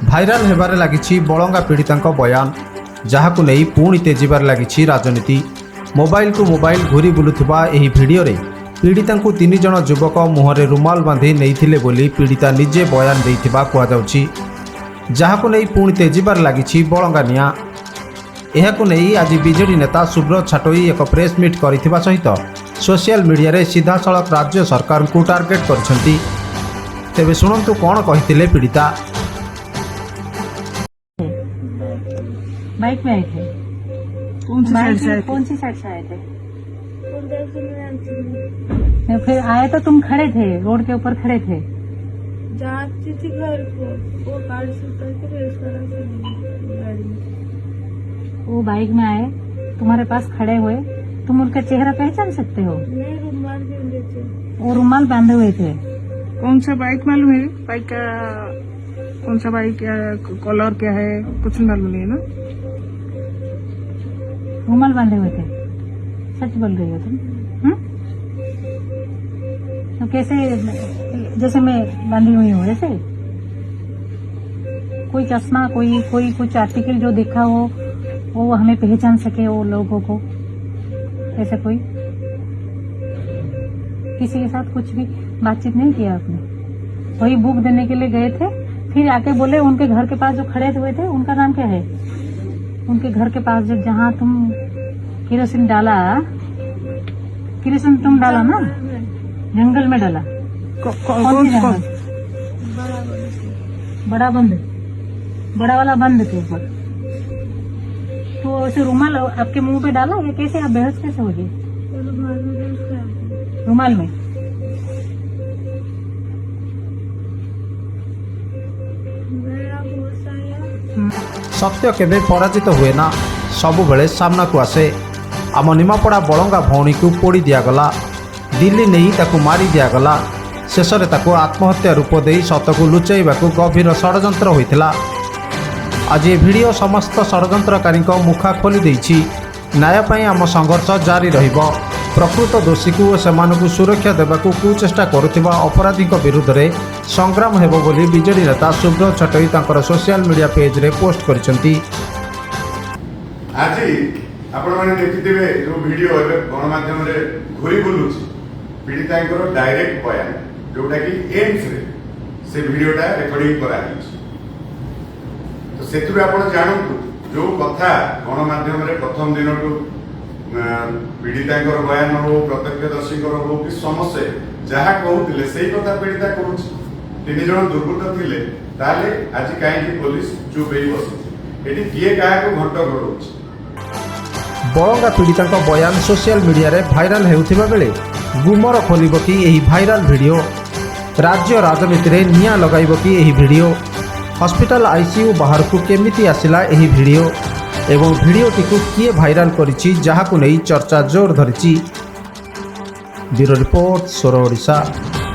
Viral Hebare लागिछि बलंगा पीड़िता बयान जहाकु नहीं पुणी तेजिबार लागिछि राजनीति। मोबाइल को मोबाइल घूरी बुलुथिबा एही भिडियो रे पीड़िता को 3 जण युवक मुहरे रुमाल बांधि नैथिले बोली पीड़िता निजे बयान देइथिबा कुआ जाउछि। जहाकु नहीं पुणी तेजिबार लागिछि बलंगा निया। एहाकु नहीं आज बीजेडी नेता सुब्रत छाटोई एक प्रेस मीट करिथिबा सहित सोशल मीडिया रे सीधासळख राज्य सरकार को टार्गेट करछंती। तेबे सुनंतु कोन कहिथिले पीड़िता। बाइक में आए थे। कौन सी साइड से आए थे? फिर आए तो तुम खड़े थे, रोड के ऊपर खड़े थे। जाती थी घर को, वो गाड़ी से उतर के रेस करा गाड़ी में। वो बाइक में आए, तुम्हारे पास खड़े हुए, तुम उनका चेहरा पहचान सकते हो? नहीं, रुमाल बांधे थे। वो रुमाल बांधे हुए थे। कौन सा बाइक मालूम है? बाइक का कौन सा बाइक, क्या कलर क्या है, कुछ मालूम नहीं है ना। रुमाल बांधे हुए थे, सच बोल रही हो तुम? तो कैसे, जैसे मैं बांधी हुई हूँ ऐसे? कोई चश्मा, कोई कुछ आर्टिकल जो देखा हो वो हमें पहचान सके, वो लोगों को ऐसे कोई किसी के साथ कुछ भी बातचीत नहीं किया आपने? वही बुक देने के लिए गए थे, फिर आके बोले उनके घर के पास जो खड़े हुए थे उनका नाम क्या है? उनके घर के पास जो जहाँ तुम केरोसिन डाला, केरोसिन तुम डाला ना, जंगल में डाला। कौन सी जंगल? बड़ा वाला बंद के ऊपर। तो ऐसे रुमाल आपके मुंह पे डाला या कैसे? आप बेहोश कैसे हो गए रुमाल में? सत्य केबे पराजित हुए ना, सबु बेले सामना को आसे। आम निमापड़ा बलंगा भौणी को पोड़ी दियागला, दिल्ली नहीं ताकू मारी दियागला। शेष में ताकू आत्महत्या रूप दे सत को लुचाइबा गभीर षड्यंत्र होइथिला। आज ये वीडियो समस्त षड्यंत्रकारी मुखा खोली देइछि। न्याय पई आम संघर्ष जारी रहिबो। प्रकृत दोषी को सेमानकु सुरक्षा देबाकू कुचेष्टा करुथिबा अपराधी विरुद्ध रे संग्राम हेबो बोली बीजेडी नेता सुब्रत छाटोई तांकर सोशल मीडिया पेज रे पोस्ट करिसेंती। आज आपण माने देखिथिबे जो वीडियो एबे गणमाध्यम रे घुरी बुलुछि पीड़िता डायरेक्ट बयान जोटा कि एम्स रे से वीडियोटा रेकॉर्डिंग करा हिछ। तो सेतु आपण जानंतु जो कथा गणमाध्यम रे प्रथम दिन टू पीड़िता बयान हो, प्रत्यक्षदर्शी हो कि समस्या जहाँ कहते से कथा पीड़िता कहूँ। 3 जण दुर्बृत्त थे, ताले आज कहीं पुलिस चुप हो बसी किए क्या घंट घोड़। बलंगा पीड़िता बयान सोशल मीडिया रे भाइराल हेउथिबा बेले गुमर खोलिब कि एही भाइराल वीडियो? राज्य राजनीति रे निया लगाइब कि एही वीडियो? हॉस्पिटल आईसीयू बाहर को केमिति आसिला एही वीडियो? एवं भिडियोटी को किए भाइराल करिछि जहाकु नहीं चर्चा जोर धरिछि। ब्यूरो रिपोर्ट, सोर ओडिशा।